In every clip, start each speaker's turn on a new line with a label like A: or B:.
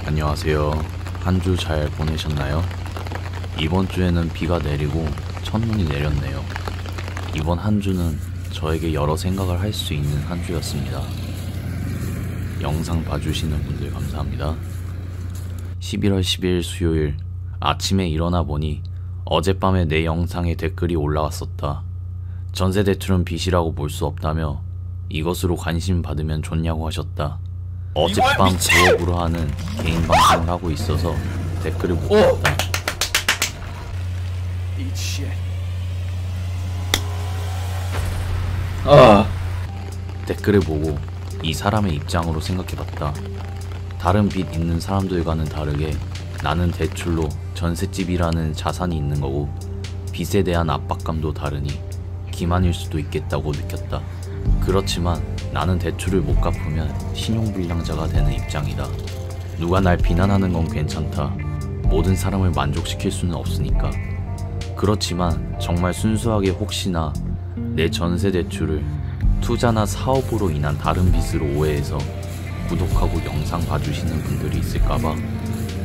A: 안녕하세요. 한 주 잘 보내셨나요? 이번 주에는 비가 내리고 첫눈이 내렸네요. 이번 한 주는 저에게 여러 생각을 할 수 있는 한 주였습니다. 영상 봐주시는 분들 감사합니다. 11월 10일 수요일 아침에 일어나 보니 어젯밤에 내 영상에 댓글이 올라왔었다. 전세대출은 빚이라고 볼 수 없다며 이것으로 관심 받으면 좋냐고 하셨다. 어젯밤 부업으로 하는 개인 방송을 하고 있어서 댓글을 못 봤다. 댓글을 보고 이 사람의 입장으로 생각해봤다. 다른 빚 있는 사람들과는 다르게 나는 대출로 전셋집이라는 자산이 있는 거고 빚에 대한 압박감도 다르니 기만일 수도 있겠다고 느꼈다. 그렇지만 나는 대출을 못 갚으면 신용불량자가 되는 입장이다. 누가 날 비난하는 건 괜찮다. 모든 사람을 만족시킬 수는 없으니까. 그렇지만 정말 순수하게 혹시나 내 전세 대출을 투자나 사업으로 인한 다른 빚으로 오해해서 구독하고 영상 봐주시는 분들이 있을까봐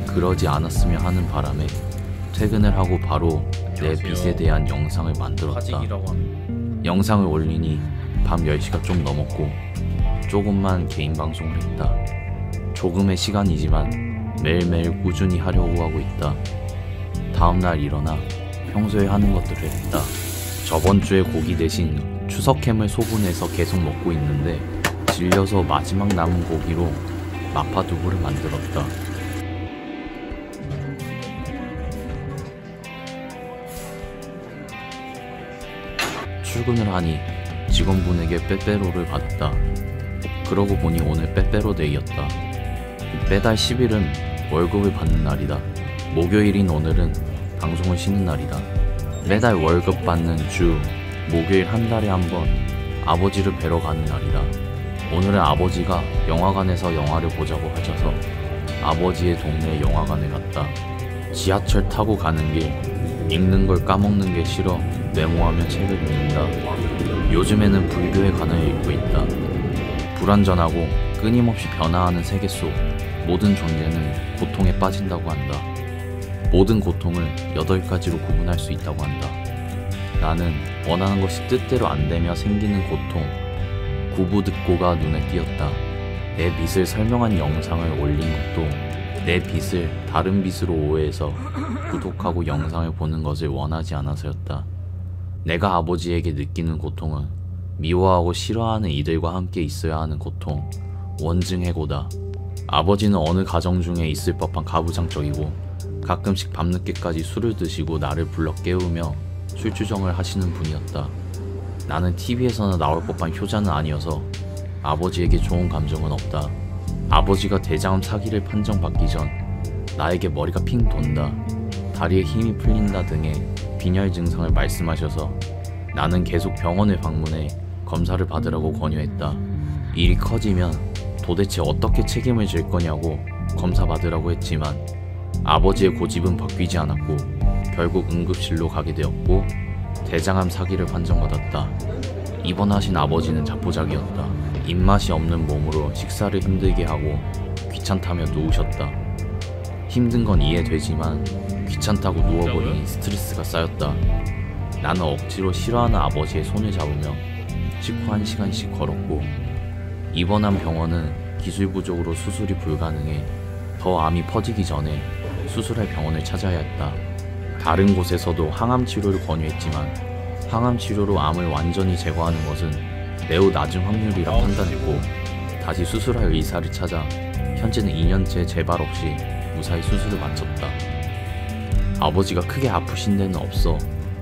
A: 그러지 않았으면 하는 바람에 퇴근을 하고 바로 내 빚에 대한 영상을 만들었다. 영상을 올리니 밤 10시가 좀 넘었고 조금만 개인 방송을 했다. 조금의 시간이지만 매일매일 꾸준히 하려고 하고 있다. 다음날 일어나 평소에 하는 것들을 했다. 저번 주에 고기 대신 추석햄을 소분해서 계속 먹고 있는데 질려서 마지막 남은 고기로 마파두부를 만들었다. 출근을 하니 직원분에게 빼빼로를 받았다. 그러고 보니 오늘 빼빼로 데이였다. 매달 10일은 월급을 받는 날이다. 목요일인 오늘은 방송을 쉬는 날이다. 매달 월급 받는 주 목요일 한 달에 한 번 아버지를 뵈러 가는 날이다. 오늘은 아버지가 영화관에서 영화를 보자고 하셔서 아버지의 동네 영화관에 갔다. 지하철 타고 가는 길 읽는 걸 까먹는 게 싫어 메모하며 책을 읽는다. 요즘에는 불교의 관을 읽고 있다. 불완전하고 끊임없이 변화하는 세계 속 모든 존재는 고통에 빠진다고 한다. 모든 고통을 8가지로 구분할 수 있다고 한다. 나는 원하는 것이 뜻대로 안 되며 생기는 고통, 구부듣고가 눈에 띄었다. 내 빚을 설명한 영상을 올린 것도 내 빚을 다른 빚으로 오해해서 구독하고 영상을 보는 것을 원하지 않아서였다. 내가 아버지에게 느끼는 고통은 미워하고 싫어하는 이들과 함께 있어야 하는 고통, 원증해고다. 아버지는 어느 가정 중에 있을 법한 가부장적이고 가끔씩 밤늦게까지 술을 드시고 나를 불러 깨우며 술주정을 하시는 분이었다. 나는 TV에서나 나올 법한 효자는 아니어서 아버지에게 좋은 감정은 없다. 아버지가 대장암 사기를 판정받기 전 나에게 머리가 핑 돈다, 다리에 힘이 풀린다 등의 빈혈 증상을 말씀하셔서 나는 계속 병원을 방문해 검사를 받으라고 권유했다. 일이 커지면 도대체 어떻게 책임을 질 거냐고 검사 받으라고 했지만 아버지의 고집은 바뀌지 않았고 결국 응급실로 가게 되었고 대장암 사기를 판정받았다. 입원하신 아버지는 자포자기였다. 입맛이 없는 몸으로 식사를 힘들게 하고 귀찮다며 누우셨다. 힘든 건 이해되지만 귀찮다고 누워버리니 스트레스가 쌓였다. 나는 억지로 싫어하는 아버지의 손을 잡으며 식후 1시간씩 걸었고 입원한 병원은 기술 부족으로 수술이 불가능해 더 암이 퍼지기 전에 수술할 병원을 찾아야 했다. 다른 곳에서도 항암 치료를 권유했지만 항암 치료로 암을 완전히 제거하는 것은 매우 낮은 확률이라 판단했고 다시 수술할 의사를 찾아 현재는 2년째 재발 없이 무사히 수술을 마쳤다. 아버지가 크게 아프신 데는 없어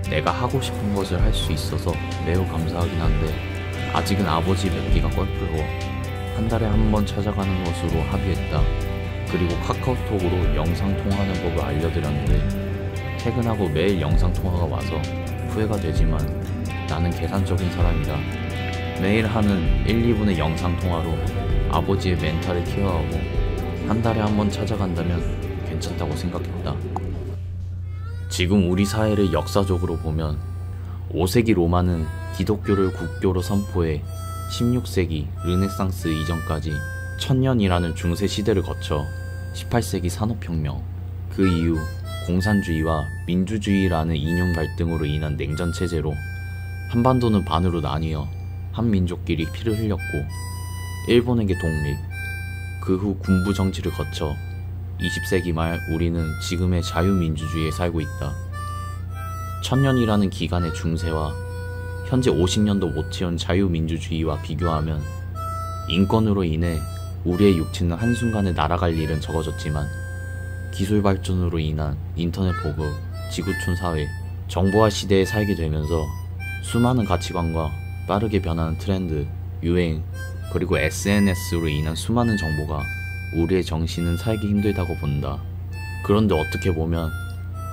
A: 내가 하고 싶은 것을 할 수 있어서 매우 감사하긴 한데 아직은 아버지 뵙기가 껄끄러워 한 달에 한 번 찾아가는 것으로 합의했다. 그리고 카카오톡으로 영상통화하는 법을 알려드렸는데 퇴근하고 매일 영상통화가 와서 후회가 되지만 나는 계산적인 사람이다. 매일 하는 1, 2분의 영상통화로 아버지의 멘탈을 케어하고 한 달에 한 번 찾아간다면 괜찮다고 생각했다. 지금 우리 사회를 역사적으로 보면 5세기 로마는 기독교를 국교로 선포해 16세기 르네상스 이전까지 1000년이라는 중세 시대를 거쳐 18세기 산업혁명, 그 이후 공산주의와 민주주의라는 이념 갈등으로 인한 냉전체제로 한반도는 반으로 나뉘어 한민족끼리 피를 흘렸고 일본에게 독립, 그 후 군부 정치를 거쳐 20세기 말 우리는 지금의 자유민주주의에 살고 있다. 1000년이라는 기간의 중세와 현재 50년도 못 채운 자유민주주의와 비교하면 인권으로 인해 우리의 육체는 한순간에 날아갈 일은 적어졌지만 기술 발전으로 인한 인터넷 보급, 지구촌 사회, 정보화 시대에 살게 되면서 수많은 가치관과 빠르게 변하는 트렌드, 유행, 그리고 SNS로 인한 수많은 정보가 우리의 정신은 살기 힘들다고 본다. 그런데 어떻게 보면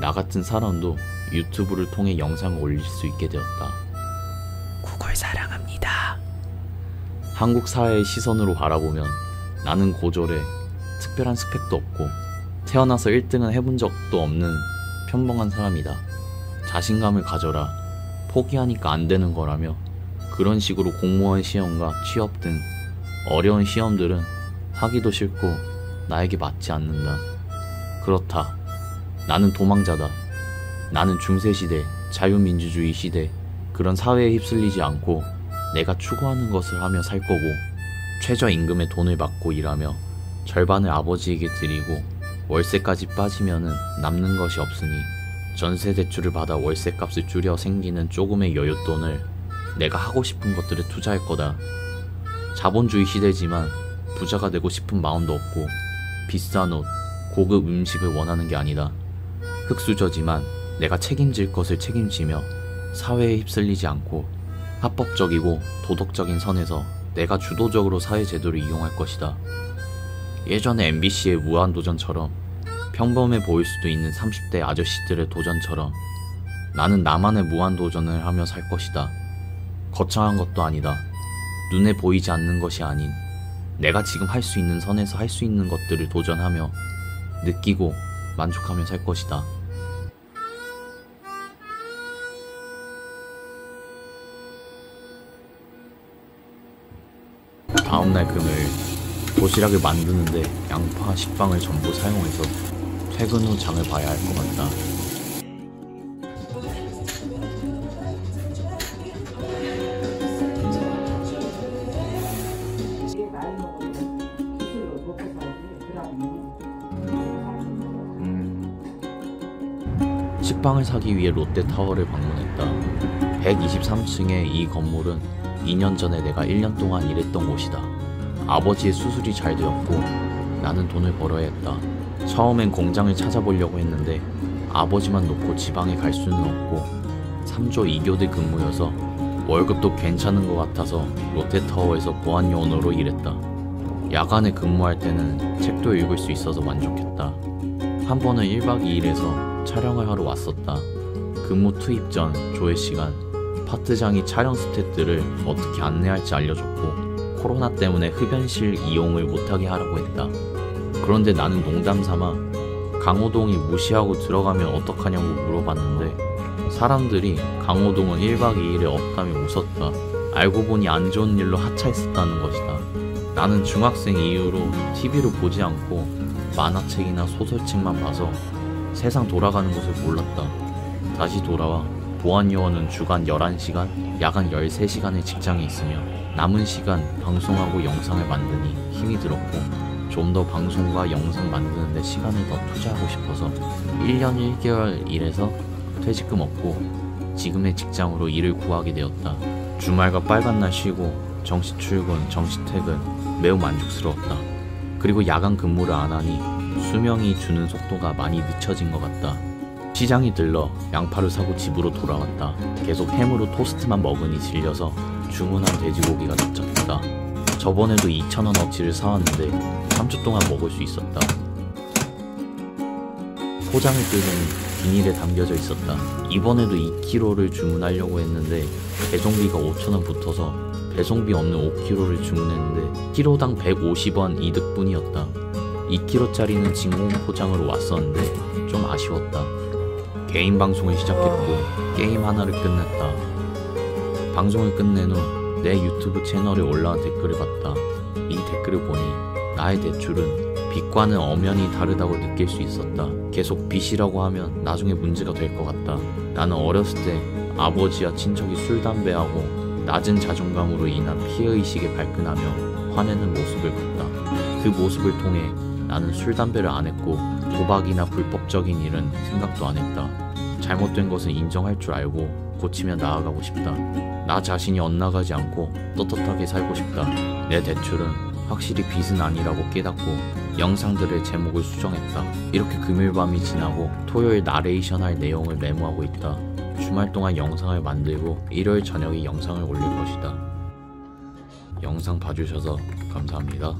A: 나 같은 사람도 유튜브를 통해 영상을 올릴 수 있게 되었다.
B: 구글 사랑합니다.
A: 한국 사회의 시선으로 바라보면 나는 고졸에 특별한 스펙도 없고 태어나서 1등은 해본 적도 없는 평범한 사람이다. 자신감을 가져라. 포기하니까 안 되는 거라며 그런 식으로 공무원 시험과 취업 등 어려운 시험들은 하기도 싫고 나에게 맞지 않는다. 그렇다. 나는 도망자다. 나는 중세시대, 자유민주주의 시대 그런 사회에 휩쓸리지 않고 내가 추구하는 것을 하며 살 거고 최저임금에 돈을 받고 일하며 절반을 아버지에게 드리고 월세까지 빠지면은 남는 것이 없으니 전세 대출을 받아 월세값을 줄여 생기는 조금의 여윳돈을 내가 하고 싶은 것들에 투자할 거다. 자본주의 시대지만 부자가 되고 싶은 마음도 없고 비싼 옷, 고급 음식을 원하는 게 아니다. 흙수저지만 내가 책임질 것을 책임지며 사회에 휩쓸리지 않고 합법적이고 도덕적인 선에서 내가 주도적으로 사회제도를 이용할 것이다. 예전에 MBC의 무한도전처럼 평범해 보일 수도 있는 30대 아저씨들의 도전처럼 나는 나만의 무한도전을 하며 살 것이다. 거창한 것도 아니다. 눈에 보이지 않는 것이 아닌 내가 지금 할 수 있는 선에서 할 수 있는 것들을 도전하며 느끼고 만족하며 살 것이다. 다음날 금요일 도시락을 만드는데 양파, 식빵을 전부 사용해서 퇴근 후 장을 봐야 할 것 같다. 식빵을 사기 위해 롯데타워를 방문했다. 123층의 이 건물은 2년 전에 내가 1년 동안 일했던 곳이다. 아버지의 수술이 잘 되었고 나는 돈을 벌어야 했다. 처음엔 공장을 찾아보려고 했는데 아버지만 놓고 지방에 갈 수는 없고 3조 2교대 근무여서 월급도 괜찮은 것 같아서 롯데타워에서 보안요원으로 일했다. 야간에 근무할 때는 책도 읽을 수 있어서 만족했다. 한 번은 1박 2일에서 촬영을 하러 왔었다. 근무 투입 전 조회 시간 파트장이 촬영 스태프들을 어떻게 안내할지 알려줬고 코로나 때문에 흡연실 이용을 못하게 하라고 했다. 그런데 나는 농담삼아 강호동이 무시하고 들어가면 어떡하냐고 물어봤는데 사람들이 강호동은 1박 2일에 없다며 웃었다. 알고 보니 안 좋은 일로 하차했었다는 것이다. 나는 중학생 이후로 TV를 보지 않고 만화책이나 소설책만 봐서 세상 돌아가는 것을 몰랐다. 다시 돌아와 보안요원은 주간 11시간, 야간 13시간의 직장에 있으며 남은 시간 방송하고 영상을 만드니 힘이 들었고 좀 더 방송과 영상 만드는 데 시간을 더 투자하고 싶어서 1년 1개월 일해서 퇴직금 얻고 지금의 직장으로 일을 구하게 되었다. 주말과 빨간날 쉬고 정시 출근, 정시 퇴근 매우 만족스러웠다. 그리고 야간 근무를 안 하니 수명이 주는 속도가 많이 늦춰진 것 같다. 시장이 들러 양파를 사고 집으로 돌아왔다. 계속 햄으로 토스트만 먹으니 질려서 주문한 돼지고기가 도착했다. 저번에도 2,000원어치를 사왔는데 3주 동안 먹을 수 있었다. 포장을 뜯으니 비닐에 담겨져 있었다. 이번에도 2kg를 주문하려고 했는데 배송비가 5,000원 붙어서 배송비 없는 5kg를 주문했는데 키로당 150원 이득뿐이었다. 2kg짜리는 진공 포장으로 왔었는데 좀 아쉬웠다. 개인 방송을 시작했고 게임 하나를 끝냈다. 방송을 끝낸 후 내 유튜브 채널에 올라온 댓글을 봤다. 이 댓글을 보니 나의 대출은 빚과는 엄연히 다르다고 느낄 수 있었다. 계속 빚이라고 하면 나중에 문제가 될 것 같다. 나는 어렸을 때 아버지와 친척이 술, 담배하고 낮은 자존감으로 인한 피해의식에 발끈하며 화내는 모습을 봤다. 그 모습을 통해 나는 술, 담배를 안 했고 도박이나 불법적인 일은 생각도 안 했다. 잘못된 것은 인정할 줄 알고 고치며 나아가고 싶다. 나 자신이 엇나가지 않고 떳떳하게 살고 싶다. 내 대출은 확실히 빚은 아니라고 깨닫고 영상들의 제목을 수정했다. 이렇게 금요일 밤이 지나고 토요일 나레이션 할 내용을 메모하고 있다. 주말 동안 영상을 만들고 일요일 저녁에 영상을 올릴 것이다. 영상 봐주셔서 감사합니다.